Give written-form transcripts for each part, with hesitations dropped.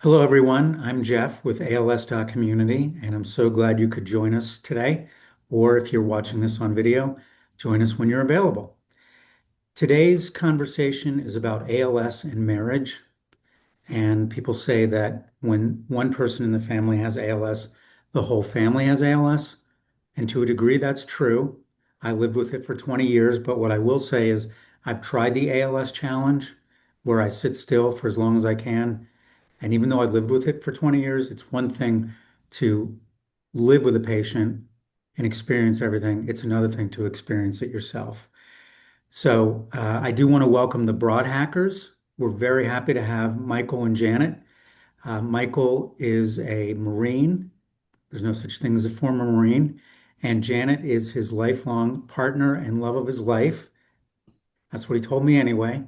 Hello, everyone. I'm Jeff with ALS.Community, and I'm so glad you could join us today. Or if you're watching this on video, join us when you're available. Today's conversation is about ALS and marriage. And people say that when one person in the family has ALS, the whole family has ALS. And to a degree, that's true. I lived with it for 20 years, but what I will say is I've tried the ALS challenge where I sit still for as long as I can. And even though I lived with it for 20 years, it's one thing to live with a patient and experience everything. It's another thing to experience it yourself. So I do want to welcome the Broadhackers. We're very happy to have Michael and Janet. Michael is a Marine. There's no such thing as a former Marine. And Janet is his lifelong partner and love of his life. That's what he told me anyway.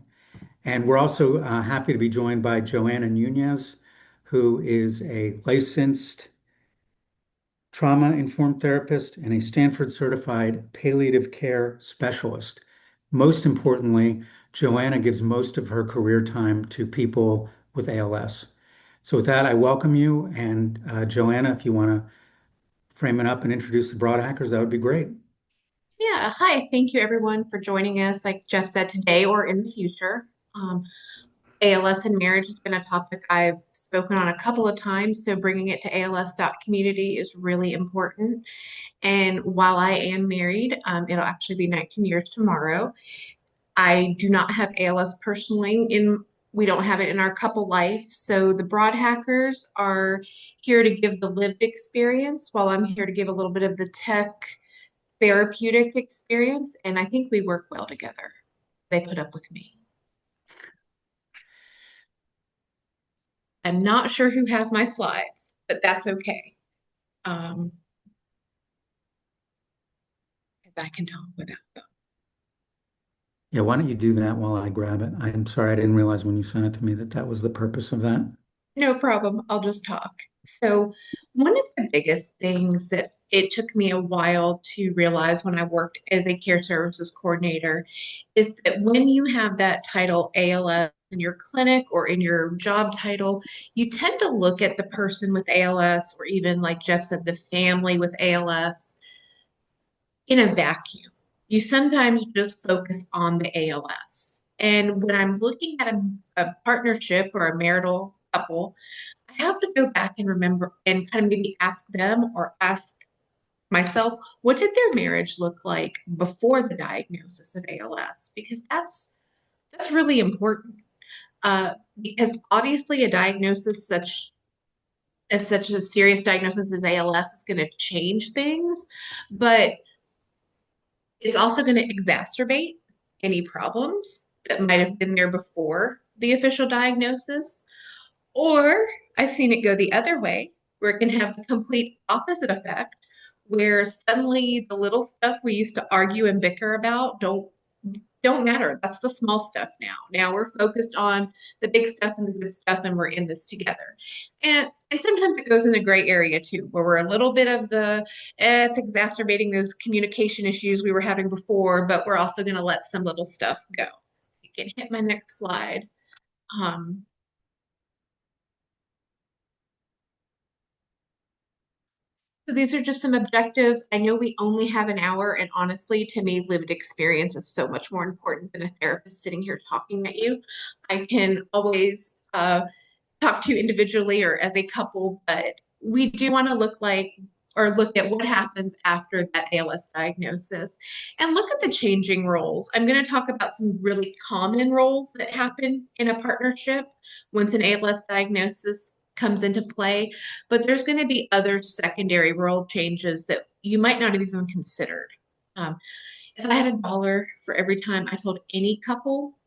And we're also happy to be joined by Joanna Nunez, who is a licensed trauma-informed therapist and a Stanford certified palliative care specialist. Most importantly, Joanna gives most of her career time to people with ALS. So with that, I welcome you. And Joanna, if you want to frame it up and introduce the Broad Hackers, that would be great. Yeah, hi. Thank you everyone for joining us, like Jeff said, today or in the future. Um, ALS and marriage has been a topic I've spoken on a couple of times, so bringing it to ALS.Community is really important. And while I am married, it'll actually be 19 years tomorrow. I do not have ALS personally we don't have it in our couple life. So the broad hackers are here to give the lived experience while I'm here to give a little bit of the tech therapeutic experience, and I think we work well together. They put up with me. I'm not sure who has my slides, but that's okay. Um, I can talk without them. Yeah, why don't you do that while I grab it? I'm sorry, I didn't realize when you sent it to me that that was the purpose of that. No problem. I'll just talk. So, one of the biggest things that it took me a while to realize when I worked as a care services coordinator is that when you have that title ALS in your clinic or in your job title, you tend to look at the person with ALS, or even like Jeff said, the family with ALS in a vacuum. You sometimes just focus on the ALS. And when I'm looking at a partnership or a marital couple, I have to go back and remember and kind of maybe ask them or ask myself, what did their marriage look like before the diagnosis of ALS? Because that's really important. Because obviously a diagnosis such a serious diagnosis as ALS is going to change things, but it's also going to exacerbate any problems that might have been there before the official diagnosis. Or I've seen it go the other way, where it can have the complete opposite effect, where suddenly the little stuff we used to argue and bicker about don't matter. That's the small stuff now. Now we're focused on the big stuff and the good stuff, and we're in this together. And sometimes it goes in a gray area too, where we're a little bit of it's exacerbating those communication issues we were having before, but we're also going to let some little stuff go. You can hit my next slide. Um, So these are just some objectives. I know we only have an hour, and honestly, to me, lived experience is so much more important than a therapist sitting here talking at you. I can always talk to you individually or as a couple, but we do want to look at what happens after that ALS diagnosis and look at the changing roles. I'm going to talk about some really common roles that happen in a partnership once an ALS diagnosis comes into play, but there's going to be other secondary role changes that you might not have even considered. Um, if I had a dollar for every time I told any couple,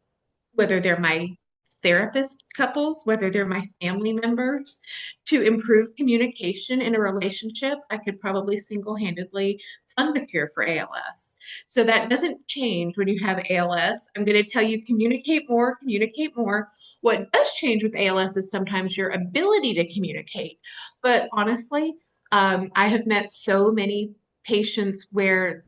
whether they're my therapist couples, whether they're my family members, to improve communication in a relationship, I could probably single-handedly fund a cure for ALS. So that doesn't change when you have ALS. I'm going to tell you communicate more, communicate more. What does change with ALS is sometimes your ability to communicate. But honestly, I have met so many patients where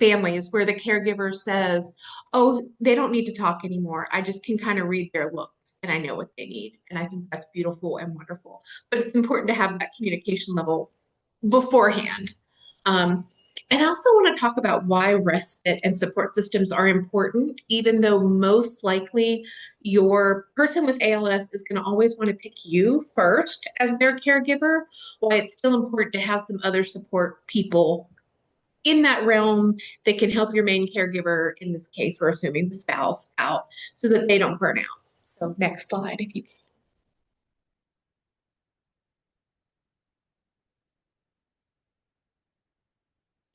families where the caregiver says, oh, they don't need to talk anymore. I just can kind of read their looks and I know what they need. And I think that's beautiful and wonderful. But it's important to have that communication level beforehand. Um, and I also want to talk about why respite and support systems are important, even though most likely your person with ALS is going to always want to pick you first as their caregiver, why it's still important to have some other support people in that realm that can help your main caregiver, in this case, we're assuming the spouse, out so that they don't burn out. So next slide, if you can.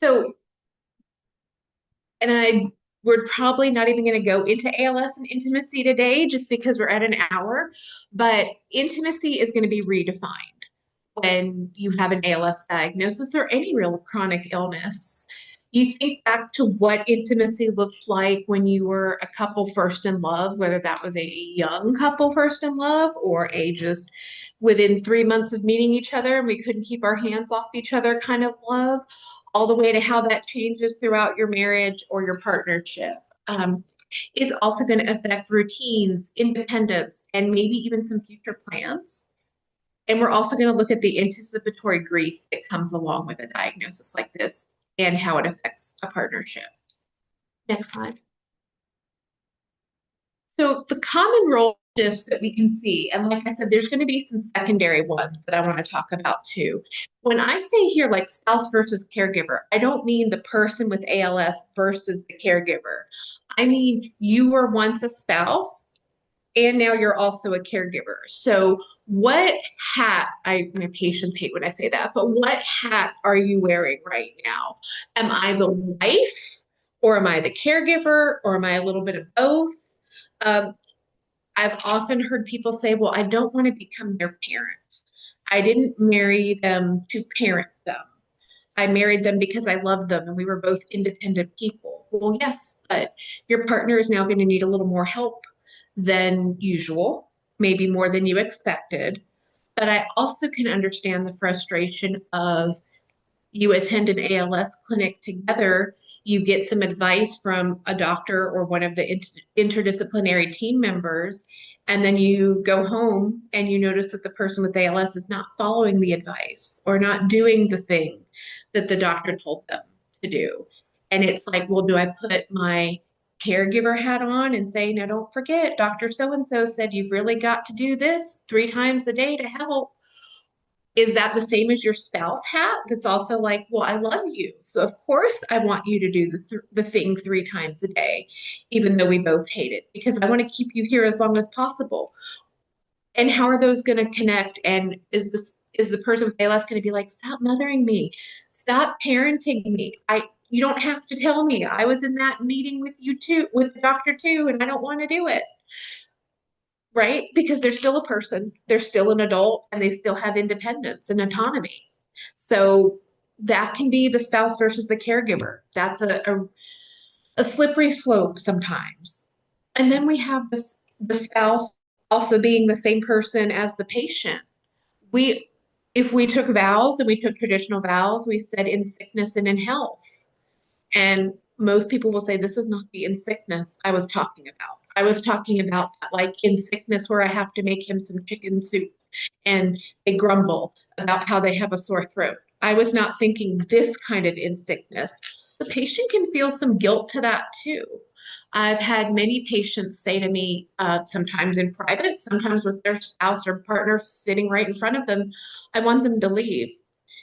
So, and we're probably not even going to go into ALS and intimacy today just because we're at an hour, but intimacy is going to be redefined when you have an ALS diagnosis or any real chronic illness. You think back to what intimacy looked like when you were a couple first in love, whether that was a young couple first in love or a just within 3 months of meeting each other and we couldn't keep our hands off each other kind of love, all the way to how that changes throughout your marriage or your partnership. Um, it's also going to affect routines, independence, and maybe even some future plans. And we're also going to look at the anticipatory grief that comes along with a diagnosis like this and how it affects a partnership. Next slide. So the common role shifts that we can see, and like I said, there's going to be some secondary ones that I want to talk about too. When I say here like spouse versus caregiver, I don't mean the person with ALS versus the caregiver. I mean, you were once a spouse and now you're also a caregiver. So what hat, my patients hate when I say that, but what hat are you wearing right now? Am I the wife or am I the caregiver or am I a little bit of both? Um, I've often heard people say, well, I don't want to become their parent. I didn't marry them to parent them. I married them because I loved them and we were both independent people. Well, yes, but your partner is now going to need a little more help than usual, maybe more than you expected. But I also can understand the frustration of you attend an ALS clinic together, you get some advice from a doctor or one of the interdisciplinary team members, and then you go home and you notice that the person with ALS is not following the advice or not doing the thing that the doctor told them to do. And it's like, well, do I put my caregiver hat on and say, no, don't forget, Dr. So and so said you've really got to do this 3 times a day to help? Is that the same as your spouse hat? That's also like, well, I love you. So of course I want you to do the thing 3 times a day, even though we both hate it, because I want to keep you here as long as possible. And how are those going to connect? And is the person with ALS going to be like, stop mothering me, stop parenting me? You don't have to tell me. I was in that meeting with you too, with the doctor too, and I don't want to do it. Right? Because they're still a person, they're still an adult, and they still have independence and autonomy. So that can be the spouse versus the caregiver. That's a slippery slope sometimes. And then we have the spouse also being the same person as the patient. We, if we took vows and we took traditional vows, we said in sickness and in health. And most people will say, this is not the in sickness I was talking about. I was talking about that, like in sickness where I have to make him some chicken soup and they grumble about how they have a sore throat. I was not thinking this kind of in sickness. The patient can feel some guilt to that too. I've had many patients say to me, sometimes in private, sometimes with their spouse or partner sitting right in front of them, I want them to leave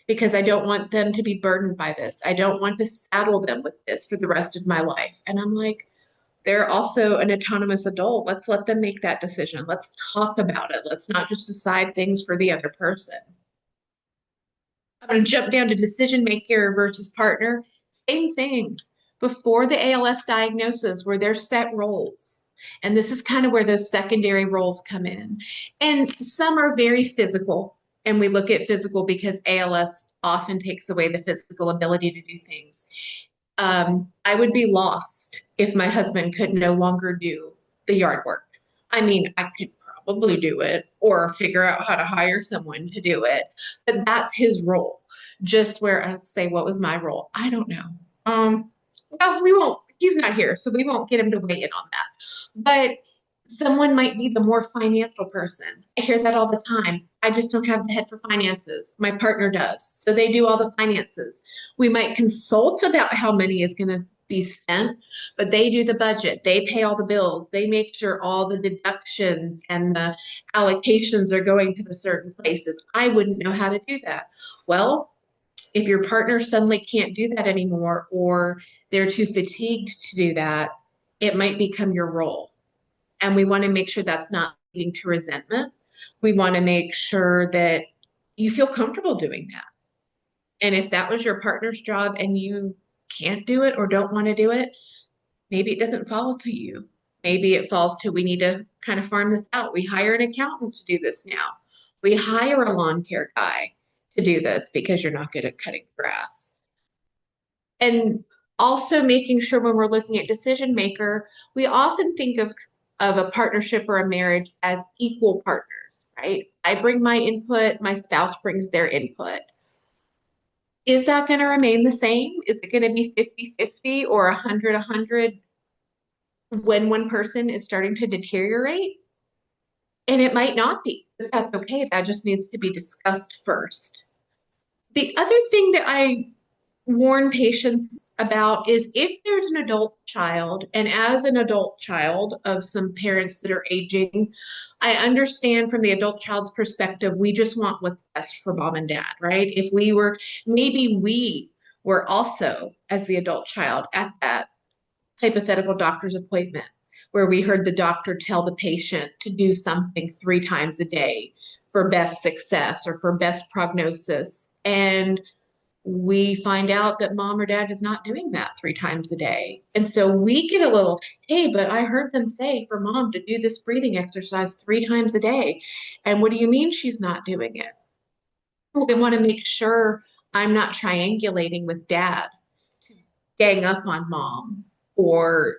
because I don't want them to be burdened by this. I don't want to saddle them with this for the rest of my life. And I'm like, they're also an autonomous adult. Let's let them make that decision. Let's talk about it. Let's not just decide things for the other person. I'm going to jump down to decision maker versus partner. Same thing. Before the ALS diagnosis, where there's set roles. And this is kind of where those secondary roles come in. And some are very physical. And we look at physical because ALS often takes away the physical ability to do things. I would be lost if my husband could no longer do the yard work. I mean, I could probably do it or figure out how to hire someone to do it, but that's his role. Just where I say, what was my role? I don't know. well, we won't, he's not here, so we won't get him to weigh in on that. But someone might be the more financial person. I hear that all the time. I just don't have the head for finances. My partner does. So they do all the finances. We might consult about how money is going to be spent, but they do the budget. They pay all the bills. They make sure all the deductions and the allocations are going to the certain places. I wouldn't know how to do that. Well, if your partner suddenly can't do that anymore, or they're too fatigued to do that, it might become your role. And we want to make sure that's not leading to resentment. We want to make sure that you feel comfortable doing that. And if that was your partner's job and you can't do it or don't want to do it, maybe it doesn't fall to you. Maybe it falls to we need to kind of farm this out. We hire an accountant to do this now. We hire a lawn care guy to do this because you're not good at cutting grass. And also making sure when we're looking at decision maker, we often think of a partnership or a marriage as equal partners, right? I bring my input, my spouse brings their input. Is that going to remain the same? Is it going to be 50-50 or 100-100 when one person is starting to deteriorate? And it might not be, but that's okay. That just needs to be discussed first. The other thing that I warn patients about is if there's an adult child, and as an adult child of some parents that are aging, I understand from the adult child's perspective, we just want what's best for mom and dad, right? If we were, maybe we were also, as the adult child, at that hypothetical doctor's appointment where we heard the doctor tell the patient to do something 3 times a day for best success or for best prognosis. And we find out that mom or dad is not doing that 3 times a day. And so we get a little, hey, but I heard them say for mom to do this breathing exercise 3 times a day. And what do you mean she's not doing it? We want to make sure I'm not triangulating with dad, gang up on mom, or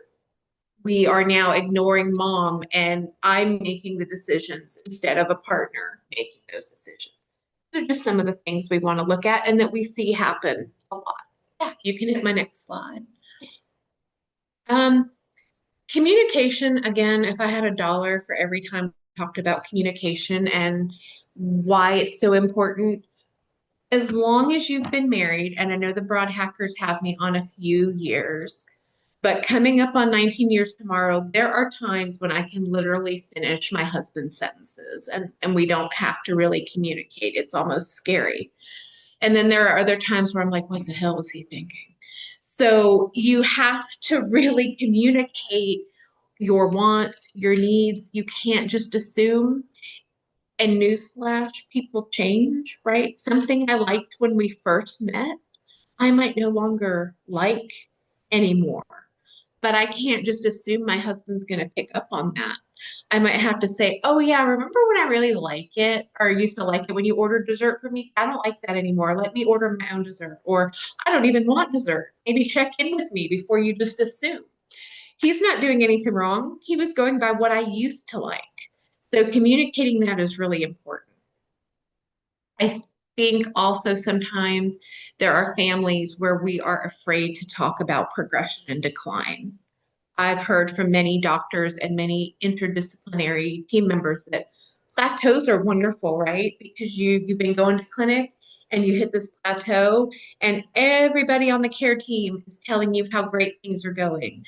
we are now ignoring mom and I'm making the decisions instead of a partner making those decisions. Those are just some of the things we want to look at and that we see happen a lot. Yeah, you can hit my next slide. Um, Communication, again, if I had a dollar for every time we talked about communication and why it's so important, as long as you've been married, and I know the Broadhackers have me on a few years, but coming up on 19 years tomorrow, there are times when I can literally finish my husband's sentences and we don't have to really communicate. It's almost scary. And then there are other times where I'm like, what the hell was he thinking? So you have to really communicate your wants, your needs. You can't just assume. And newsflash, people change, right? Something I liked when we first met, I might no longer like anymore. But I can't just assume my husband's going to pick up on that. I might have to say, oh, yeah, remember when I really like it or used to like it when you ordered dessert for me? I don't like that anymore. Let me order my own dessert. Or I don't even want dessert. Maybe check in with me before you just assume. He's not doing anything wrong. He was going by what I used to like. So communicating that is really important. I think also sometimes there are families where we are afraid to talk about progression and decline. I've heard from many doctors and many interdisciplinary team members that plateaus are wonderful, right? Because you've been going to clinic and you hit this plateau, and everybody on the care team is telling you how great things are going.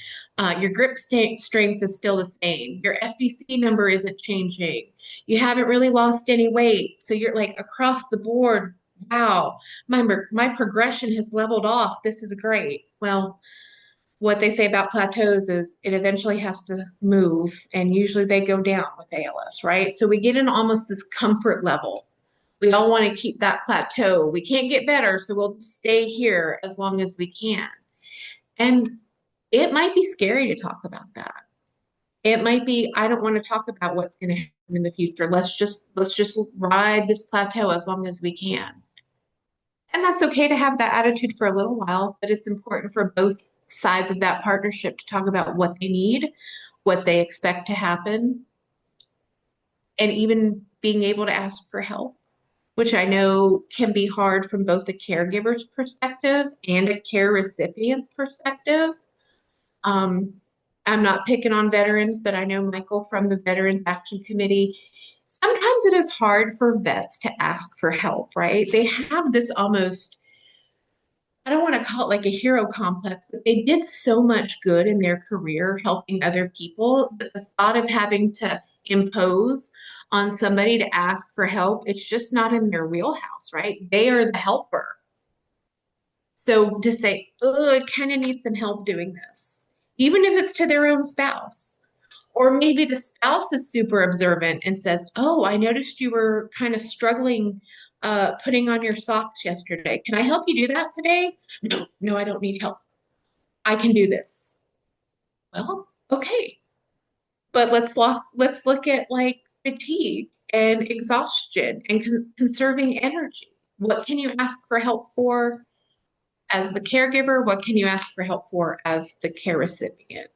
Your grip strength is still the same. Your FVC number isn't changing. You haven't really lost any weight, so you're like across the board. Wow, my progression has leveled off. This is great. Well, what they say about plateaus is it eventually has to move, and usually they go down with ALS, right? So we get in almost this comfort level. We all want to keep that plateau. We can't get better, so we'll stay here as long as we can. And it might be scary to talk about that. It might be, I don't want to talk about what's going to happen in the future. Let's just ride this plateau as long as we can. And that's okay to have that attitude for a little while, but it's important for both sides of that partnership to talk about what they need, what they expect to happen, and even being able to ask for help. which I know can be hard from both the caregiver's perspective and a care recipient's perspective. Um, I'm not picking on veterans, but I know Michael from the Veterans Action Committee. Sometimes it is hard for vets to ask for help, right? They have this almost, I don't want to call it like a hero complex, but they did so much good in their career helping other people that the thought of having to impose on somebody to ask for help, it's just not in their wheelhouse, right? They are the helper. So to say, oh, I kind of need some help doing this, even if it's to their own spouse. Or maybe the spouse is super observant and says, oh, I noticed you were kind of struggling putting on your socks yesterday. Can I help you do that today? No, no, I don't need help. I can do this. Well, okay. But let's look at like fatigue and exhaustion and conserving energy. What can you ask for help for as the caregiver? What can you ask for help for as the care recipient?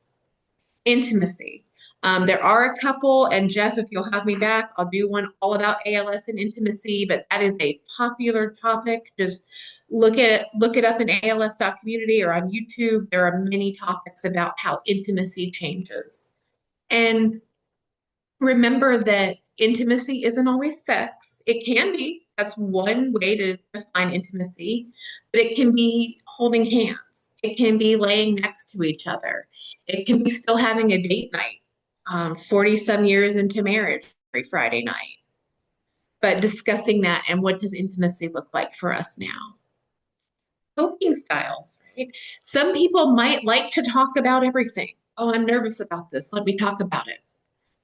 Intimacy. There are a couple, and Jeff, if you'll have me back, I'll do one all about ALS and intimacy, but that is a popular topic. Just look it up in ALS.Community or on YouTube. There are many topics about how intimacy changes. And remember that intimacy isn't always sex. It can be. That's one way to define intimacy, but it can be holding hands. It can be laying next to each other. It can be still having a date night, 40 some years into marriage every Friday night. But discussing that and what does intimacy look like for us now? Coping styles, right? Some people might like to talk about everything. Oh, I'm nervous about this. Let me talk about it.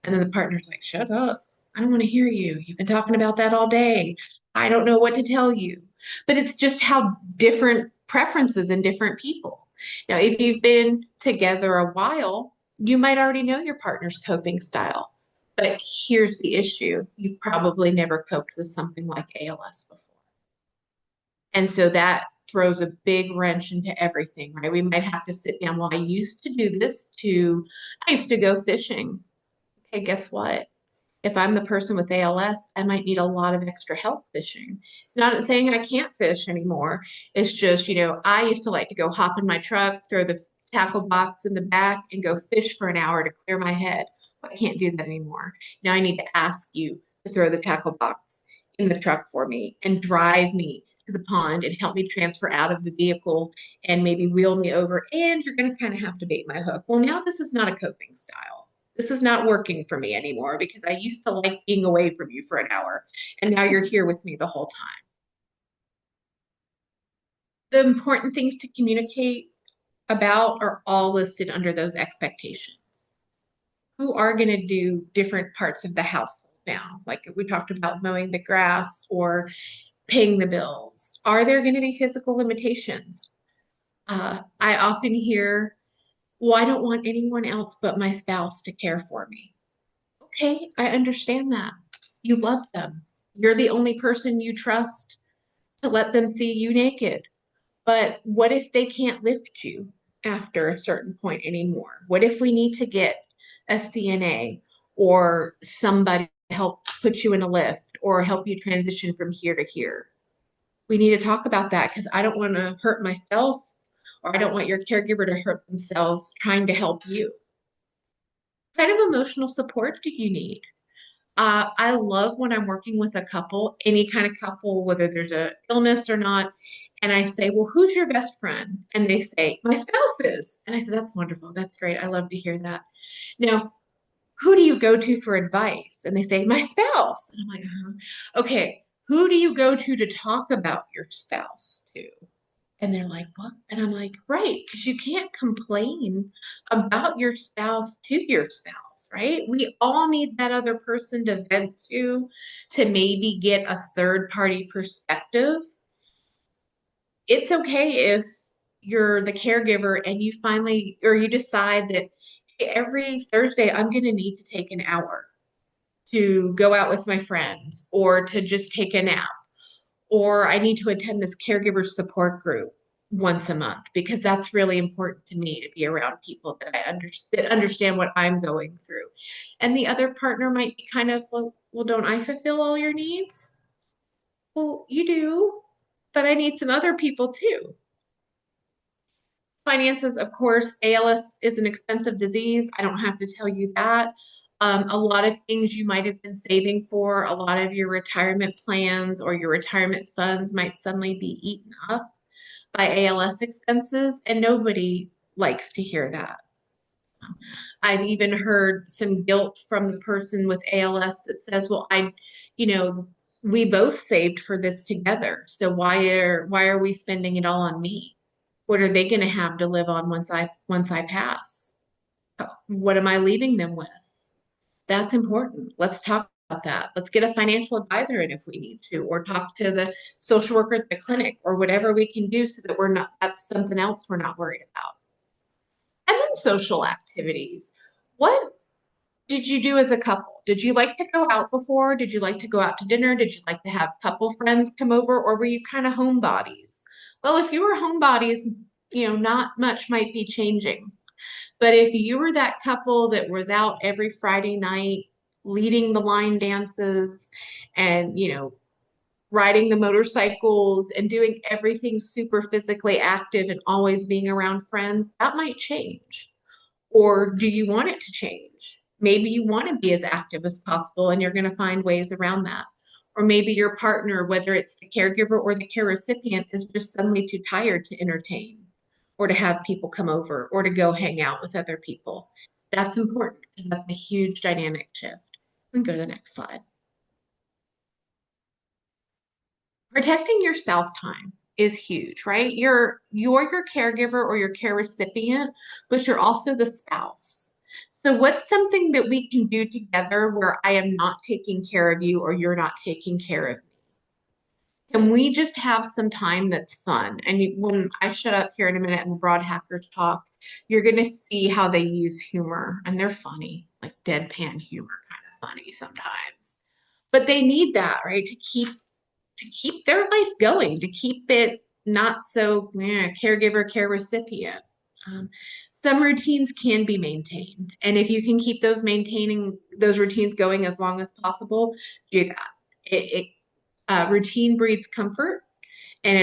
And then the partner's like, shut up. I don't want to hear you. You've been talking about that all day. I don't know what to tell you. But it's just how different preferences in different people. Now, if you've been together a while, you might already know your partner's coping style. But here's the issue. You've probably never coped with something like ALS before. And so that throws a big wrench into everything, right? We might have to sit down. Well, I used to do this too. I used to go fishing. Okay, guess what? If I'm the person with ALS, I might need a lot of extra help fishing. It's not saying I can't fish anymore. It's just, I used to like to go hop in my truck, throw the tackle box in the back, and go fish for an hour to clear my head. I can't do that anymore. Now I need to ask you to throw the tackle box in the truck for me and drive me to the pond and help me transfer out of the vehicle and maybe wheel me over. And you're going to kind of have to bait my hook. Well, now this is not a coping style. This is not working for me anymore because I used to like being away from you for an hour and now you're here with me the whole time. The important things to communicate about are all listed under those expectations. Who are going to do different parts of the household now? Like we talked about mowing the grass or paying the bills. Are there going to be physical limitations? I often hear, well, I don't want anyone else but my spouse to care for me. Okay, I understand that. You love them. You're the only person you trust to let them see you naked. But what if they can't lift you after a certain point anymore? What if we need to get a CNA or somebody to help put you in a lift or help you transition from here to here? We need to talk about that because I don't want to hurt myself or I don't want your caregiver to hurt themselves trying to help you. What kind of emotional support do you need? I love when I'm working with a couple, any kind of couple, whether there's a illness or not, and I say, "Well, who's your best friend?" And they say, "My spouse is." And I said, "That's wonderful. That's great. I love to hear that." Now, who do you go to for advice? And they say, "My spouse." And I'm like, "Okay, who do you go to talk about your spouse to?" And they're like, "What?" And I'm like, "Right, because you can't complain about your spouse to your spouse, right? We all need that other person to vent to maybe get a third party perspective. It's okay if you're the caregiver and you finally, or you decide that hey, every Thursday I'm going to need to take an hour to go out with my friends or to just take a nap or I need to attend this caregiver support group once a month because that's really important to me to be around people that understand what I'm going through. And the other partner might be kind of, well, don't I fulfill all your needs? Well, you do, but I need some other people too. Finances, of course, ALS is an expensive disease. I don't have to tell you that. A lot of things you might have been saving for, a lot of your retirement plans or your retirement funds might suddenly be eaten up by ALS expenses, and nobody likes to hear that. I've even heard some guilt from the person with ALS that says, well, you know, we both saved for this together. So why are we spending it all on me? What are they going to have to live on once I pass? What am I leaving them with? That's important. Let's talk about that. Let's get a financial advisor in if we need to, or talk to the social worker at the clinic, or whatever we can do so that that's something else we're not worried about. And then social activities. What did you do as a couple? Did you like to go out before? Did you like to go out to dinner? Did you like to have couple friends come over, or were you kind of homebodies? Well, if you were homebodies, not much might be changing. But if you were that couple that was out every Friday night leading the line dances and, riding the motorcycles and doing everything super physically active and always being around friends, that might change. Or do you want it to change? Maybe you want to be as active as possible and you're going to find ways around that. Or maybe your partner, whether it's the caregiver or the care recipient, is just suddenly too tired to entertain or to have people come over or to go hang out with other people. That's important because that's a huge dynamic shift. We can go to the next slide. Protecting your spouse time is huge, right? You're your caregiver or your care recipient, but you're also the spouse. So what's something that we can do together where I am not taking care of you or you're not taking care of me? Can we just have some time that's fun? And when I shut up here in a minute and Broadhackers talk, you're going to see how they use humor, and they're funny, like deadpan humor, kind of funny sometimes. But they need that, right? To keep their life going, to keep it not so caregiver, care recipient. Um, some routines can be maintained, and if you can keep maintaining those routines going as long as possible, do that. Routine breeds comfort, and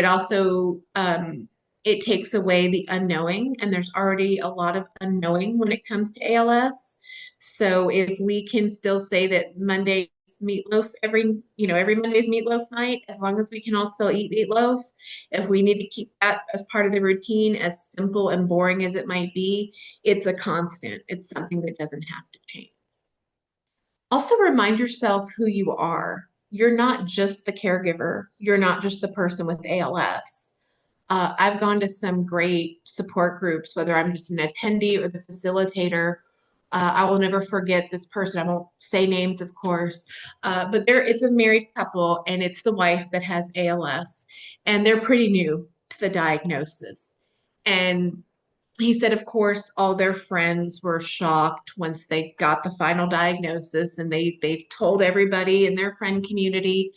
it takes away the unknowing, and there's already a lot of unknowing when it comes to ALS. So if we can still say that Monday's meatloaf every Monday's meatloaf night, as long as we can all still eat meatloaf, if we need to keep that as part of the routine, as simple and boring as it might be, it's a constant. It's something that doesn't have to change. Also remind yourself who you are. You're not just the caregiver. You're not just the person with ALS. I've gone to some great support groups, whether I'm just an attendee or the facilitator. I will never forget this person. I won't say names, of course, but it's a married couple, and it's the wife that has ALS, and they're pretty new to the diagnosis. And he said, of course, all their friends were shocked once they got the final diagnosis, and they told everybody in their friend community,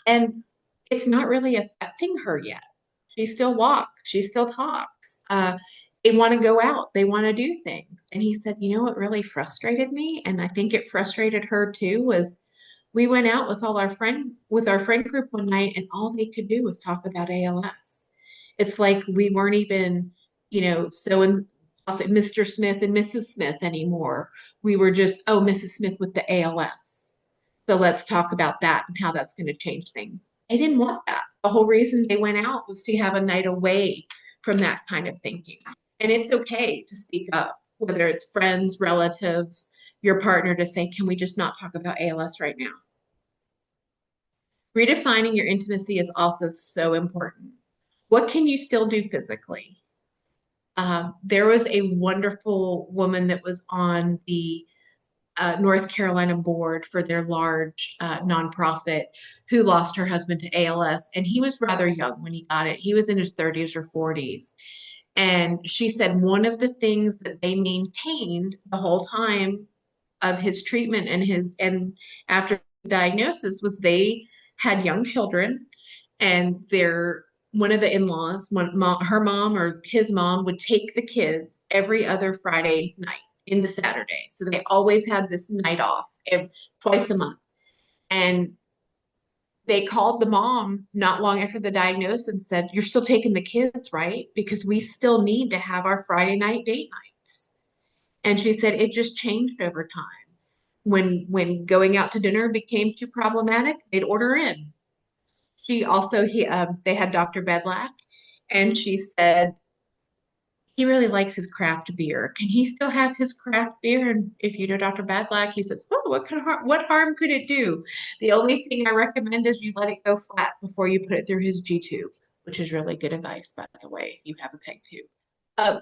and it's not really affecting her yet. She still walks, she still talks. They want to go out, they want to do things. And he said, what really frustrated me, and I think it frustrated her too, was we went out with our friend group one night, and all they could do was talk about ALS. It's like we weren't even, so in I'll say Mr. Smith and Mrs. Smith anymore. We were just, oh, Mrs. Smith with the ALS. So let's talk about that and how that's going to change things. They didn't want that. The whole reason they went out was to have a night away from that kind of thinking. And it's okay to speak up, whether it's friends, relatives, your partner, to say, can we just not talk about ALS right now? Redefining your intimacy is also so important. What can you still do physically? There was a wonderful woman that was on the North Carolina board for their large nonprofit who lost her husband to ALS. And he was rather young when he got it. He was in his 30s or 40s. And she said one of the things that they maintained the whole time of his treatment and after his diagnosis was they had young children, and one of the in-laws, her mom or his mom, would take the kids every other Friday night into Saturday. So they always had this night off twice a month. And They called the mom not long after the diagnosis and said, "You're still taking the kids, right? Because we still need to have our Friday night date nights." And she said it just changed over time. When going out to dinner became too problematic, they'd order in. She also he they had Dr. Bedlack, and she said he really likes his craft beer. Can he still have his craft beer? And if you know Dr. Badlack, he says, "Oh, what harm could it do? The only thing I recommend is you let it go flat before you put it through his G tube," which is really good advice, by the way. You have a peg tube.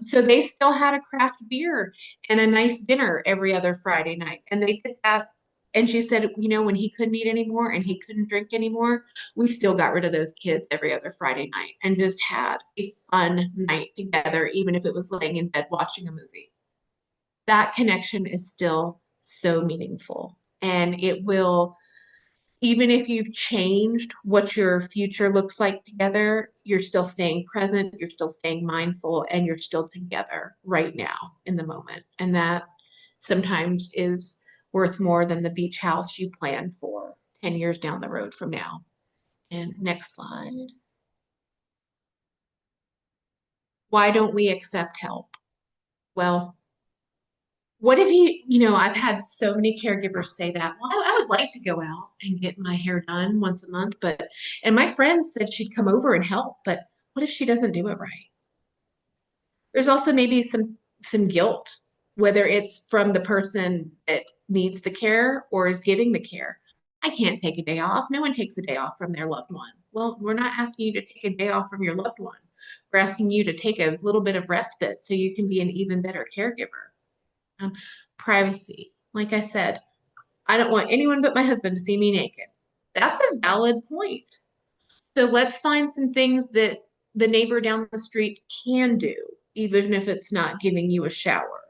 So they still had a craft beer and a nice dinner every other Friday night. And they did that. And she said, when he couldn't eat anymore and he couldn't drink anymore, we still got rid of those kids every other Friday night and just had a fun night together, even if it was laying in bed watching a movie. That connection is still so meaningful. And it will, even if you've changed what your future looks like together, you're still staying present, you're still staying mindful, and you're still together right now in the moment. And that sometimes is worth more than the beach house you planned for 10 years down the road from now. And next slide. Why don't we accept help? Well, what if I've had so many caregivers say that. Well, I would like to go out and get my hair done once a month, and my friend said she'd come over and help, but what if she doesn't do it right? There's also maybe some guilt, whether it's from the person that needs the care or is giving the care. I can't take a day off. No one takes a day off from their loved one. Well, we're not asking you to take a day off from your loved one. We're asking you to take a little bit of respite so you can be an even better caregiver. Um, Privacy. Like I said, I don't want anyone but my husband to see me naked. That's a valid point. So let's find some things that the neighbor down the street can do, even if it's not giving you a shower.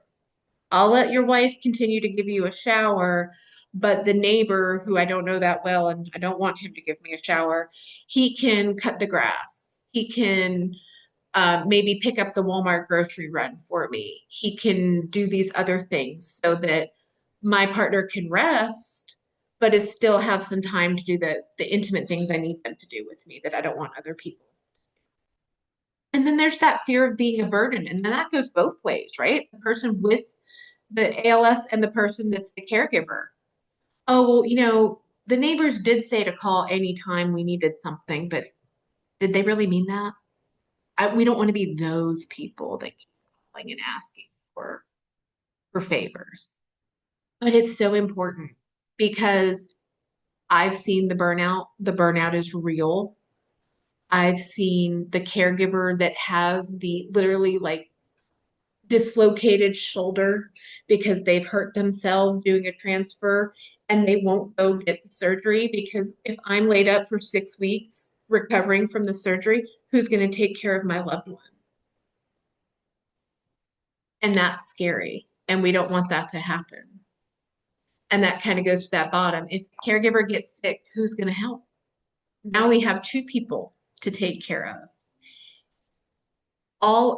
I'll let your wife continue to give you a shower, but the neighbor who I don't know that well and I don't want him to give me a shower, he can cut the grass. He can maybe pick up the Walmart grocery run for me. He can do these other things so that my partner can rest, but is still have some time to do the intimate things I need them to do with me that I don't want other people. And then there's that fear of being a burden. And then that goes both ways, right? The person with the ALS and the person that's the caregiver. Oh, well, the neighbors did say to call anytime we needed something, but did they really mean that? We don't want to be those people that keep calling and asking for favors. But it's so important because I've seen the burnout. The burnout is real. I've seen the caregiver that has the literally like dislocated shoulder because they've hurt themselves doing a transfer and they won't go get the surgery because if I'm laid up for 6 weeks recovering from the surgery, who's going to take care of my loved one? And that's scary. And we don't want that to happen. And that kind of goes to that bottom. If the caregiver gets sick, who's going to help? Now we have two people to take care of.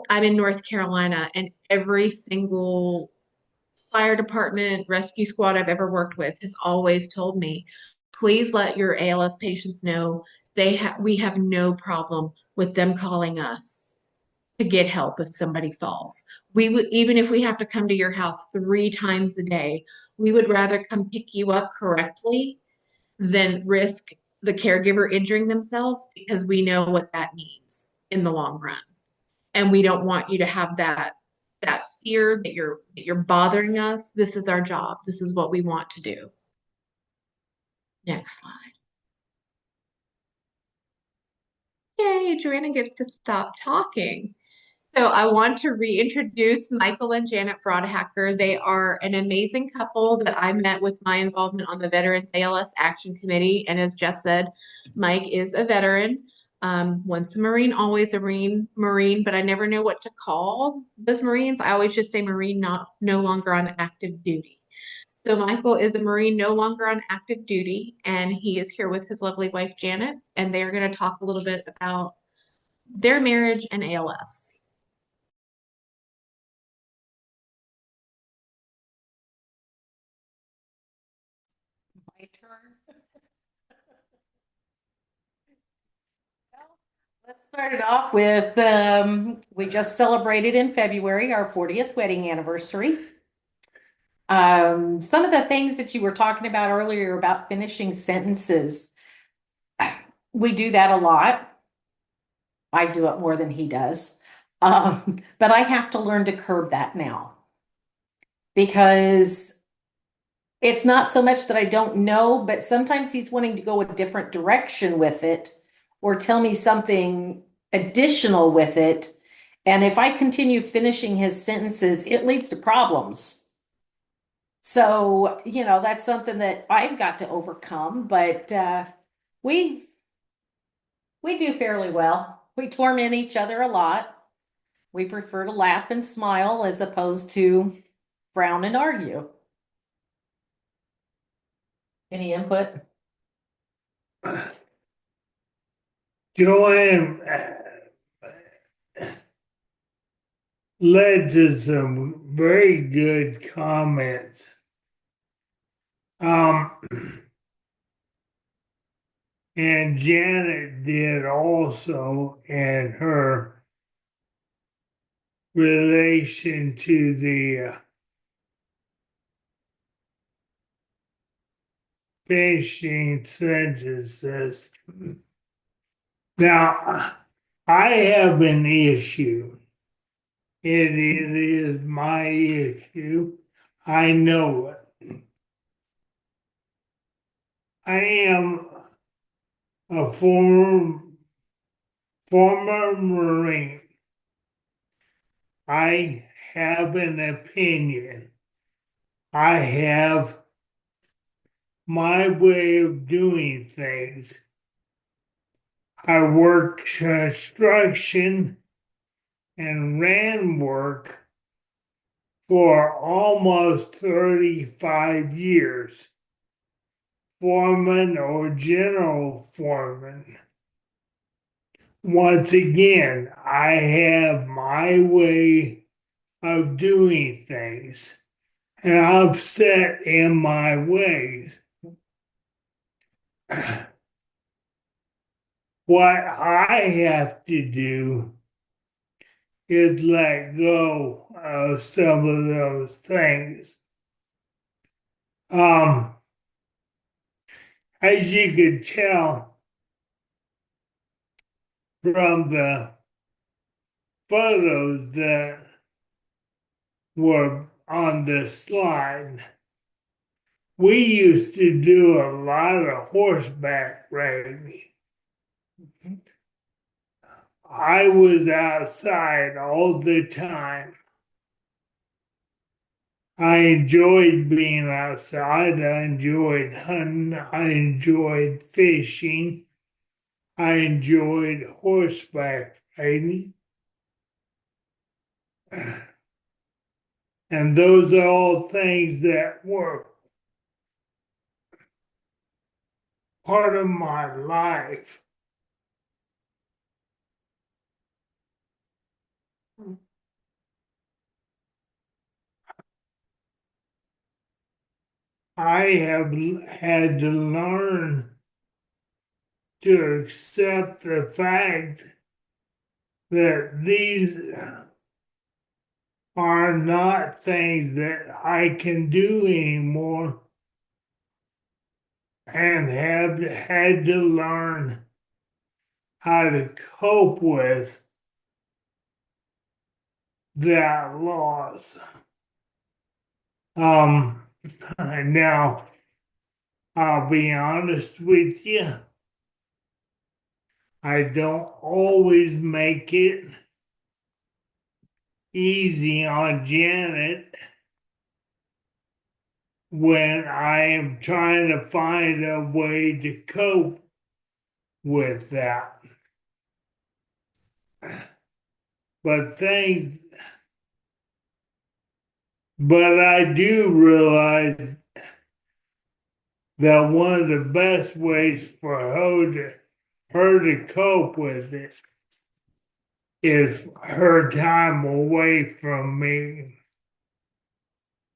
I'm in North Carolina, and every single fire department, rescue squad I've ever worked with has always told me, please let your ALS patients know we have no problem with them calling us to get help if somebody falls. We would, even if we have to come to your house 3 times a day, we would rather come pick you up correctly than risk the caregiver injuring themselves because we know what that means in the long run. And we don't want you to have that fear that you're bothering us. This is our job. This is what we want to do. Next slide. Yay, Joanna gets to stop talking. So I want to reintroduce Michael and Janet Broadhacker. They are an amazing couple that I met with my involvement on the Veterans ALS Action Committee. And as Jeff said, Mike is a veteran. Once a Marine, always a Marine, but I never know what to call those Marines. I always just say Marine, not no longer on active duty. So Michael is a Marine no longer on active duty, and he is here with his lovely wife, Janet, and they are going to talk a little bit about their marriage and ALS. My turn. Let's start it off with we just celebrated in February our 40th wedding anniversary. Some of the things that you were talking about earlier about finishing sentences, we do that a lot. I do it more than he does. But I have to learn to curb that now because it's not so much that I don't know, but sometimes he's wanting to go a different direction with it or tell me something additional with it. And if I continue finishing his sentences, it leads to problems. So, that's something that I've got to overcome, but we we do fairly well. We torment each other a lot. We prefer to laugh and smile as opposed to frown and argue. Any input? Joanne led to some very good comments. Um, and Janet did also in her relation to the finishing sentences. Now, I have an issue. It is my issue. I know it. I am a former Marine. I have an opinion. I have my way of doing things. I worked construction and ran work for almost 35 years, foreman or general foreman. Once again, I have my way of doing things, and I'm set in my ways. What I have to do is let go of some of those things. Um, as you could tell from the photos that were on the slide, we used to do a lot of horseback riding. I was outside all the time. I enjoyed being outside. I enjoyed hunting. I enjoyed fishing. I enjoyed horseback riding. And those are all things that were part of my life. I have had to learn to accept the fact that these are not things that I can do anymore and have had to learn how to cope with that loss. Um, now, I'll be honest with you, I don't always make it easy on Janet when I am trying to find a way to cope with that. But things, but I do realize that one of the best ways for her to cope with it is her time away from me.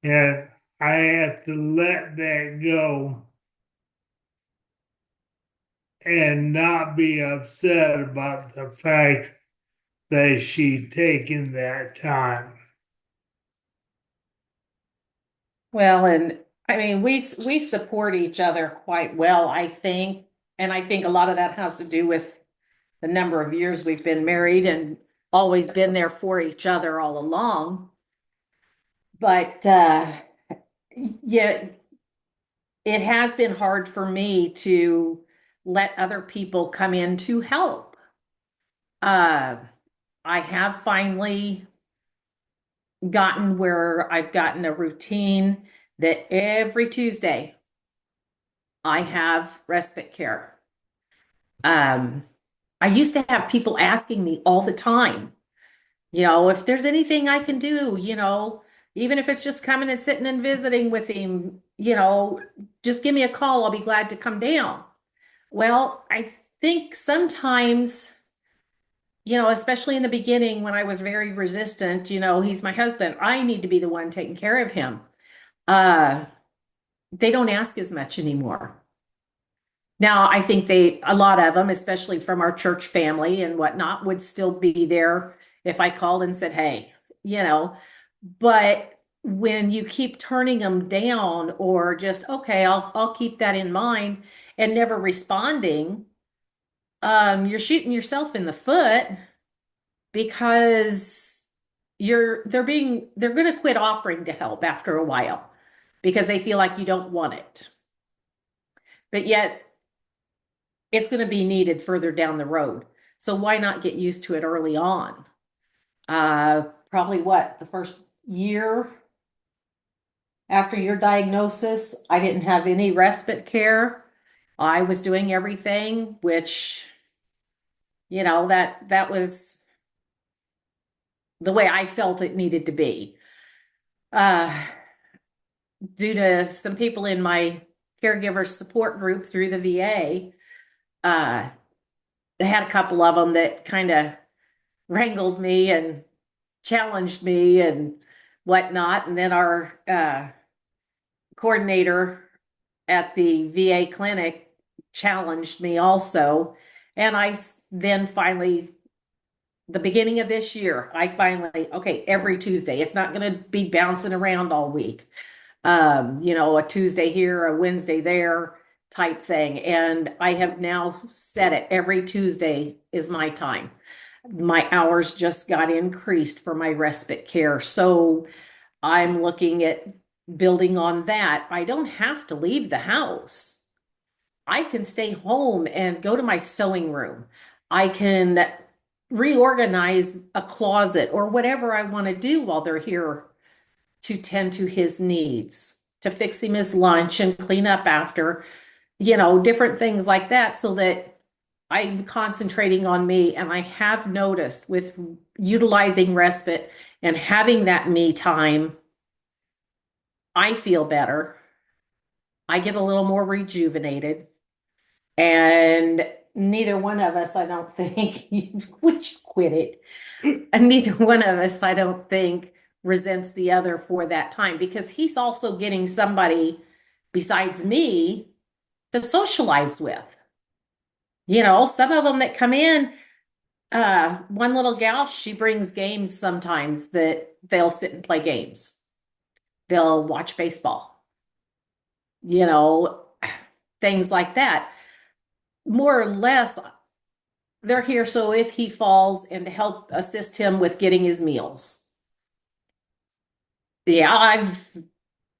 And I have to let that go and not be upset about the fact that she's taking that time. Well, and I mean, we support each other quite well, I think. And I think a lot of that has to do with the number of years we've been married and always been there for each other all along. But yeah, it has been hard for me to let other people come in to help. Uh, I have finally gotten where I've gotten a routine that every Tuesday I have respite care. Um, I used to have people asking me all the time, if there's anything I can do, even if it's just coming and sitting and visiting with him, just give me a call. I'll be glad to come down. Well, I think sometimes, especially in the beginning when I was very resistant, he's my husband. I need to be the one taking care of him. They don't ask as much anymore. Now, I think a lot of them, especially from our church family and whatnot, would still be there if I called and said, hey, but when you keep turning them down or just, okay, I'll keep that in mind and never responding, you're shooting yourself in the foot because they're going to quit offering to help after a while because they feel like you don't want it. But yet it's going to be needed further down the road. So why not get used to it early on? Probably the first year after your diagnosis, I didn't have any respite care. I was doing everything, which, that was the way I felt it needed to be. Due to some people in my caregiver support group through the VA, they had a couple of them that kind of wrangled me and challenged me and whatnot. And then our coordinator at the VA clinic challenged me also. And I then finally, the beginning of this year, okay, every Tuesday, it's not going to be bouncing around all week. A Tuesday here, a Wednesday there type thing. And I have now set it every Tuesday is my time. My hours just got increased for my respite care. So I'm looking at building on that. I don't have to leave the house. I can stay home and go to my sewing room. I can reorganize a closet or whatever I want to do while they're here to tend to his needs, to fix him his lunch and clean up after, different things like that so that I'm concentrating on me. And I have noticed with utilizing respite and having that me time, I feel better. I get a little more rejuvenated. And neither one of us, I don't think, we should quit it. And neither one of us, I don't think, resents the other for that time because he's also getting somebody besides me to socialize with. Some of them that come in, one little gal, she brings games sometimes that they'll sit and play games. They'll watch baseball, things like that. More or less, they're here so if he falls and to help assist him with getting his meals. Yeah, I've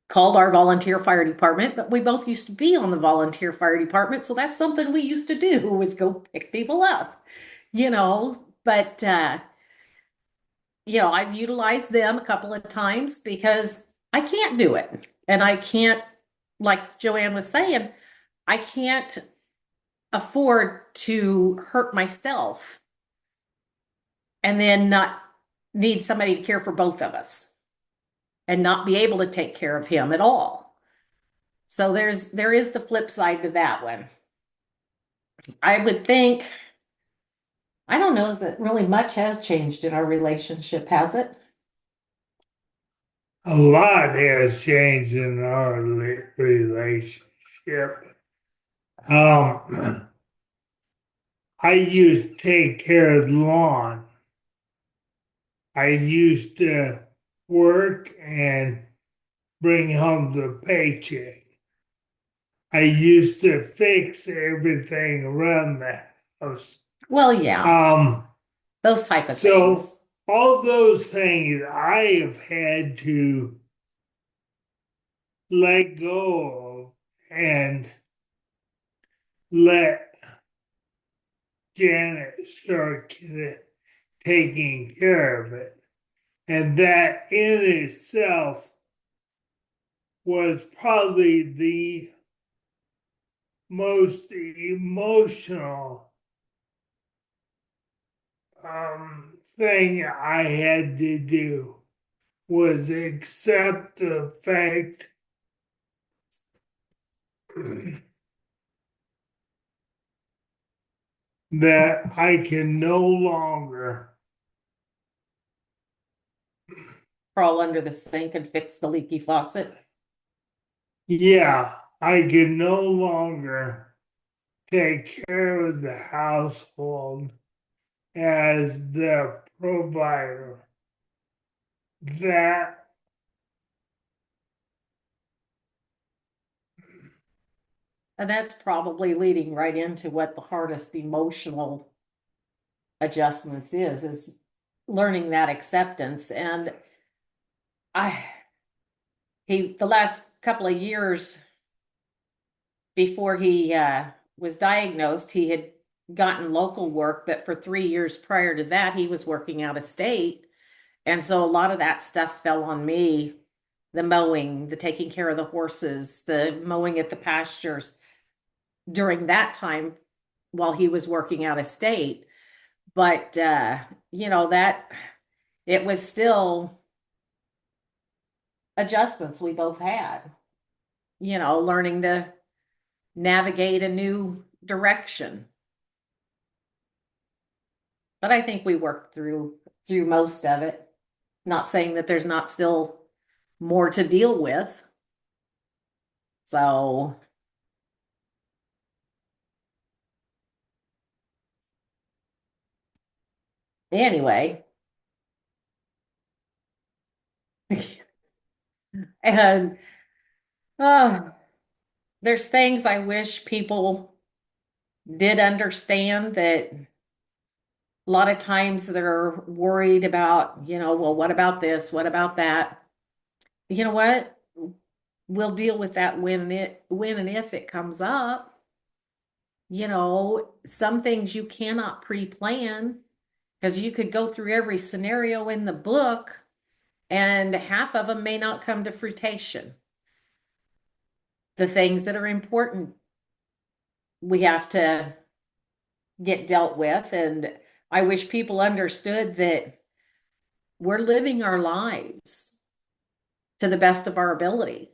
called our volunteer fire department, but we both used to be on the volunteer fire department, so that's something we used to do was go pick people up, but I've utilized them a couple of times because I can't do it. And I can't, like Joanne was saying, I can't afford to hurt myself and then not need somebody to care for both of us and not be able to take care of him at all. So there is the flip side to that one. I would think, I don't know that really much has changed in our relationship, has it? A lot has changed in our relationship. I used to take care of the lawn. I used to work and bring home the paycheck. I used to fix everything around the house. Well, yeah, those type of things. So all those things I have had to let go of and let Janet start taking care of it. And that in itself was probably the most emotional thing I had to do, was accept the fact that I can no longer, Crawl under the sink and fix the leaky faucet. I can no longer take care of the household as the provider. That And that's probably leading right into what the hardest emotional adjustments is learning that acceptance. And the last couple of years before he was diagnosed, he had gotten local work, but for 3 years prior to that, he was working out of state. And so a lot of that stuff fell on me. The mowing, the taking care of the horses, the mowing at the pastures during that time while he was working out of state. But, that it was still adjustments we both had, learning to navigate a new direction. But I think we worked through most of it. Not saying that there's not still more to deal with. So anyway, and there's things I wish people did understand, that a lot of times they're worried about, well, what about this? What about that? You know what? We'll deal with that when and if it comes up. Some things you cannot pre-plan, because you could go through every scenario in the book and half of them may not come to fruition. The things that are important, we have to get dealt with. And I wish people understood that we're living our lives to the best of our ability.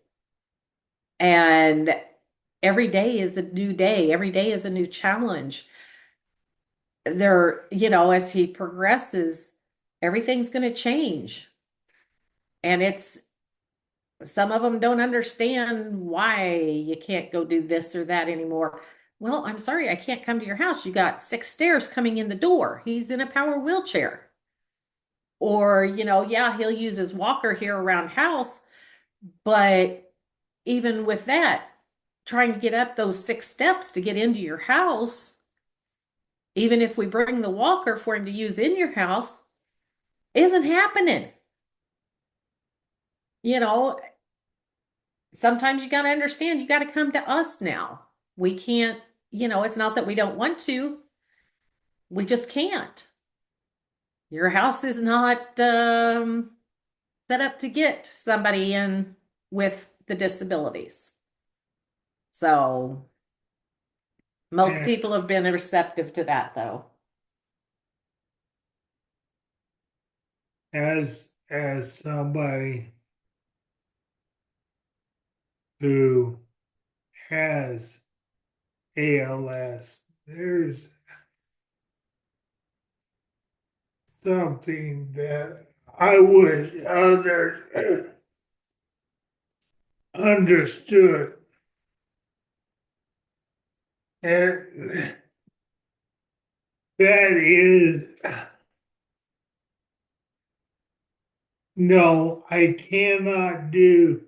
And every day is a new day. Every day is a new challenge. As he progresses, everything's going to change. And some of them don't understand why you can't go do this or that anymore. Well, I'm sorry, I can't come to your house. You got 6 stairs coming in the door. He's in a power wheelchair. Or, he'll use his walker here around house, but even with that, trying to get up those 6 steps to get into your house, even if we bring the walker for him to use in your house, isn't happening. Sometimes you got to understand, you got to come to us now. We can't, it's not that we don't want to, we just can't. Your house is not set up to get somebody in with the disabilities. So most people have been receptive to that, though. As somebody who has ALS, there's something that I wish others understood. And That is, no, I cannot do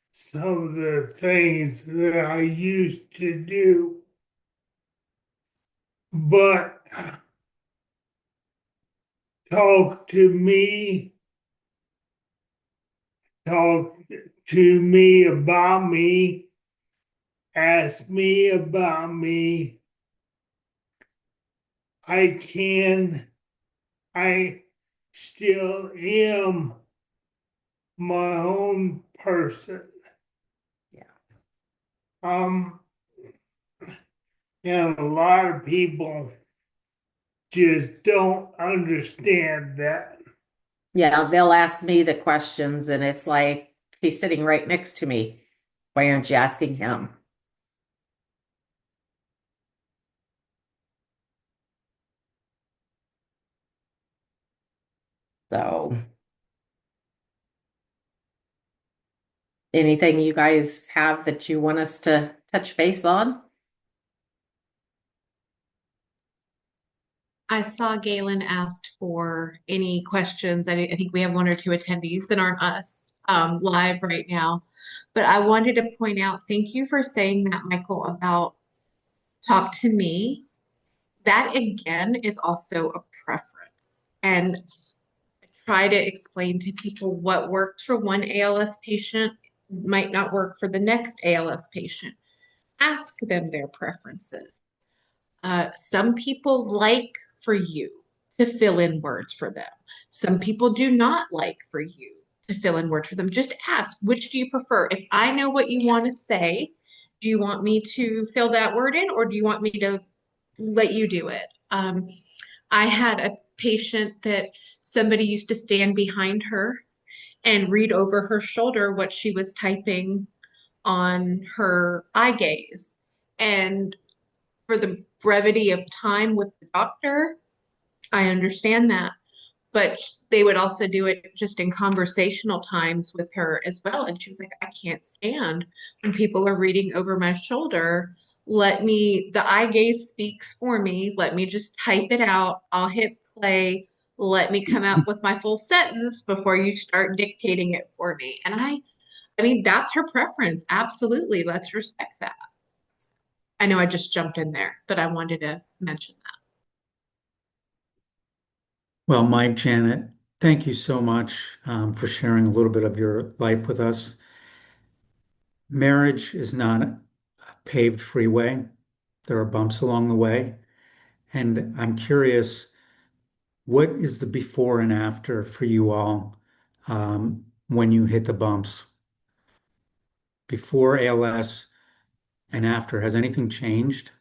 some of the things that I used to do. But talk to me, talk to me about me, ask me about me. I still am my own person. Yeah. And a lot of people just don't understand that. Yeah, they'll ask me the questions, and it's like he's sitting right next to me. Why aren't you asking him? So, anything you guys have that you want us to touch base on? I saw Galen asked for any questions. I think we have one or two attendees that aren't us live right now. But I wanted to point out, thank you for saying that, Michael, about talk to me. That again is also a preference. And I try to explain to people what works for one ALS patient might not work for the next ALS patient. Ask them their preferences. Some people like for you to fill in words for them. Some people do not like for you to fill in words for them. Just ask, which do you prefer? If I know what you want to say, do you want me to fill that word in, or do you want me to let you do it? I had a patient that somebody used to stand behind her and read over her shoulder what she was typing on her eye gaze. And for the brevity of time with the doctor, I understand that. But they would also do it just in conversational times with her as well. And she was like, I can't stand when people are reading over my shoulder. The eye gaze speaks for me. Let me just type it out. I'll hit play. Let me come out with my full sentence before you start dictating it for me. And I mean, that's her preference. Absolutely. Let's respect that. I know I just jumped in there, but I wanted to mention that. Well, Mike, Janet, thank you so much for sharing a little bit of your life with us. Marriage is not a paved freeway. There are bumps along the way. And I'm curious, what is the before and after for you all when you hit the bumps? Before ALS and after, has anything changed?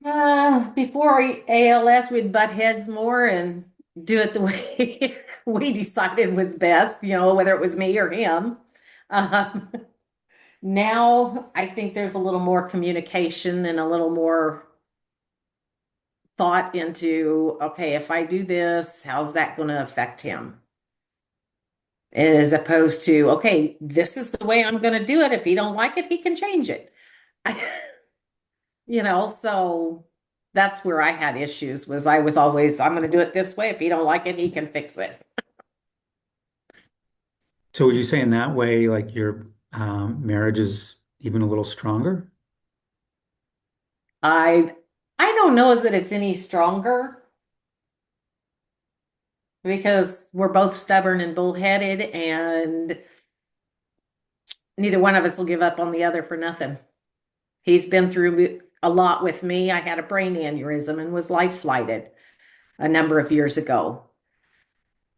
Before ALS, we'd butt heads more and do it the way we decided was best, whether it was me or him. Um, Now I think there's a little more communication and a little more thought into, okay, if I do this, how's that going to affect him? As opposed to, okay, this is the way I'm going to do it. If he don't like it, he can change it. So that's where I had issues was I was always, I'm going to do it this way. If he don't like it, he can fix it. So would you say in that way, like your marriage is even a little stronger? I I don't know is that it's any stronger because we're both stubborn and bullheaded, and neither one of us will give up on the other for nothing. He's been through a lot with me. I had a brain aneurysm and was life flighted a number of years ago.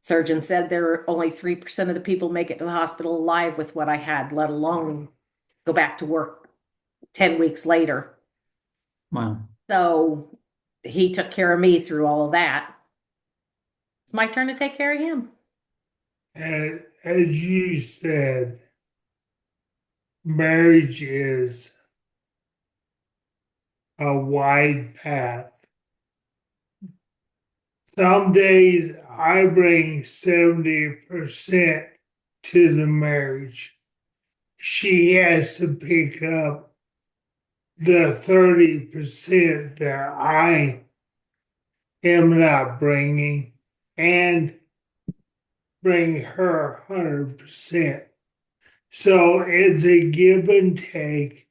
Surgeon said there are only 3% of the people make it to the hospital alive with what I had, let alone go back to work 10 weeks later. Wow. So he took care of me through all of that. It's my turn to take care of him. And as you said, marriage is a wide path. Some days I bring 70% to the marriage. She has to pick up the 30% that I am not bringing and bring her 100%. So it's a give and take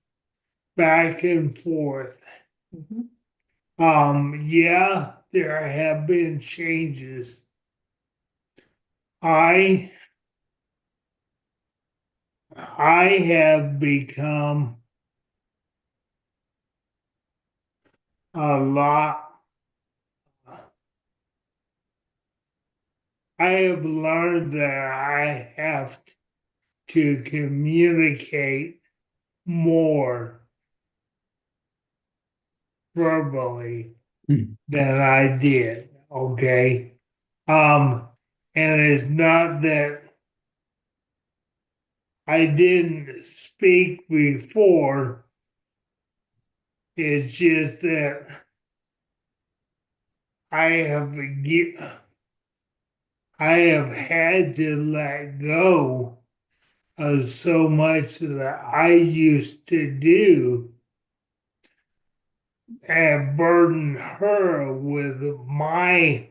back and forth. Mhm. Yeah, there have been changes. I I have become a lot. I have learned that I have to communicate more verbally Hmm. than I did. Okay. Um, and it's not that I didn't speak before, it's just that I have I have had to let go of so much that I used to do and burden her with my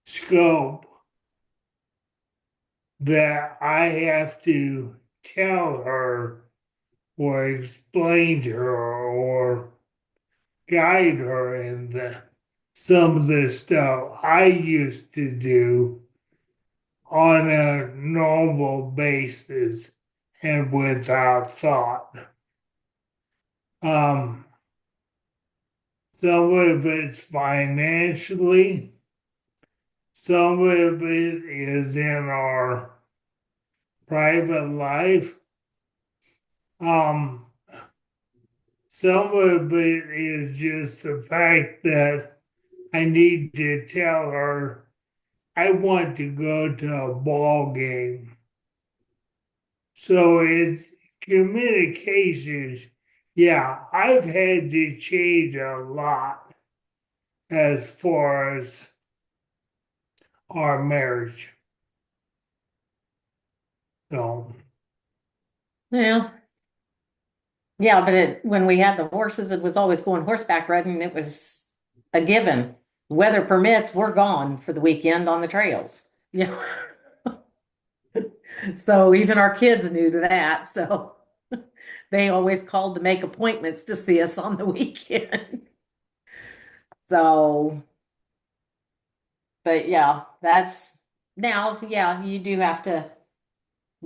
scope that I have to tell her or explain to her or guide her in some of the stuff I used to do on a normal basis and without thought. Um, some of it's financially, some of it is in our private life. Um, some of it is just the fact that I need to tell her I want to go to a ball game. So it's communications. Yeah, I've had to change a lot as far as our marriage. So, Well, yeah, but when we had the horses, it was always going horseback riding. It was a given. Weather permits, we're gone for the weekend on the trails. Yeah. So even our kids knew that. So they always called to make appointments to see us on the weekend. So, but yeah, that's now, yeah, you do have to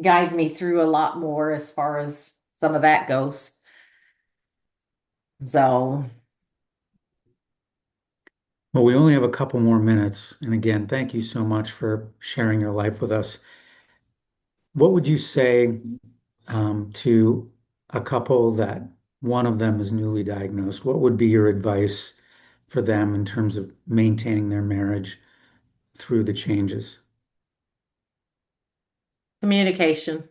guide me through a lot more as far as some of that goes. So, Well, we only have a couple more minutes. And again, thank you so much for sharing your life with us. What would you say to a couple that one of them is newly diagnosed? What would be your advice for them in terms of maintaining their marriage through the changes? communication.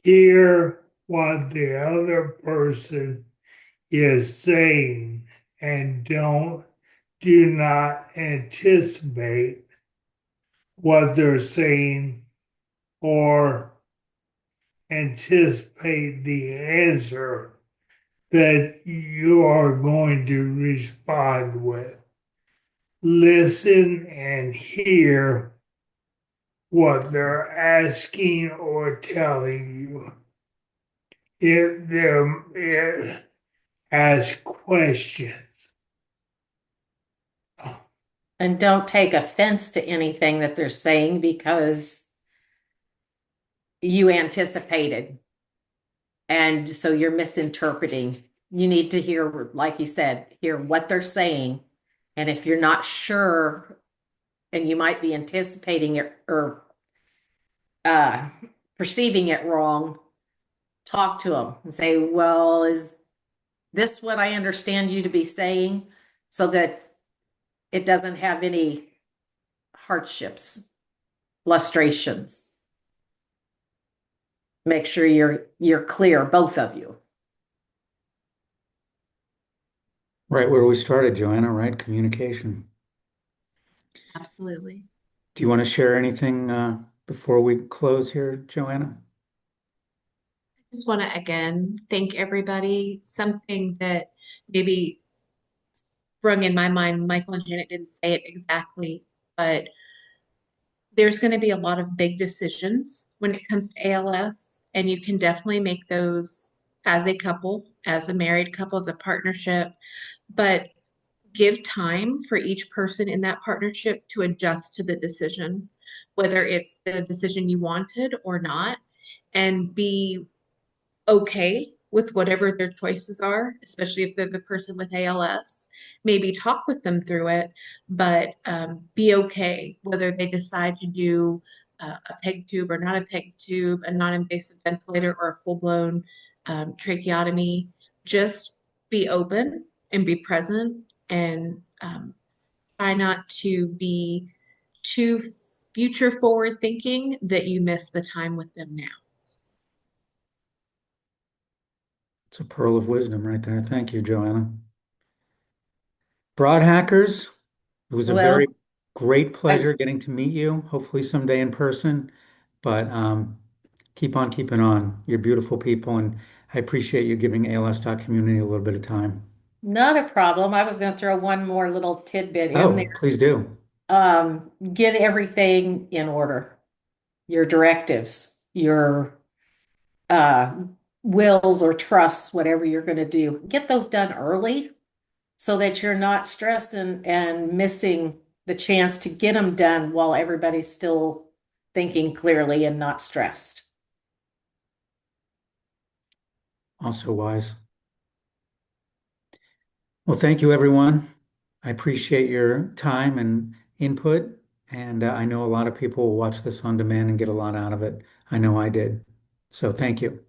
hear what the other person is saying and do not anticipate what they're saying or anticipate the answer that you are going to respond with. Listen and hear what they're asking or telling you. It ask questions. And don't take offense to anything that they're saying because you anticipated. And so you're misinterpreting. You need to hear, like you said, hear what they're saying. And if you're not sure, and you might be anticipating it or uh, perceiving it wrong, talk to them and say, well, is this what I understand you to be saying? So that it doesn't have any hardships, frustrations. Make sure you're clear, both of you. Right where we started, Joanna, right? Communication. Absolutely. Do you want to share anything before we close here, Joanna? Just want to again thank everybody. Something that maybe sprung in my mind, Michael and Janet didn't say it exactly, but there's going to be a lot of big decisions when it comes to ALS, and you can definitely make those as a couple, as a married couple, as a partnership, but give time for each person in that partnership to adjust to the decision, whether it's the decision you wanted or not, and be okay with whatever their choices are, especially if they're the person with ALS. Maybe talk with them through it, but be okay whether they decide to do a peg tube or not a peg tube, a non-invasive ventilator or a full-blown tracheotomy. Just be open and be present, and try not to be too future forward thinking that you miss the time with them now. It's a pearl of wisdom right there. Thank you, Joanna. Broadhackers, it was a Well, very great I pleasure getting to meet you, hopefully someday in person. But keep on keeping on. You're beautiful people, and I appreciate you giving ALS.Community a little bit of time. not a problem. I was going to throw one more little tidbit in Oh, there. please do. Get everything in order. Your directives, your uh, wills or trusts, whatever you're going to do. Get those done early so that you're not stressed and missing the chance to get them done while everybody's still thinking clearly and not stressed. Also wise. Well, thank you, everyone. I appreciate your time and input, and I know a lot of people will watch this on demand and get a lot out of it. I know I did. So thank you.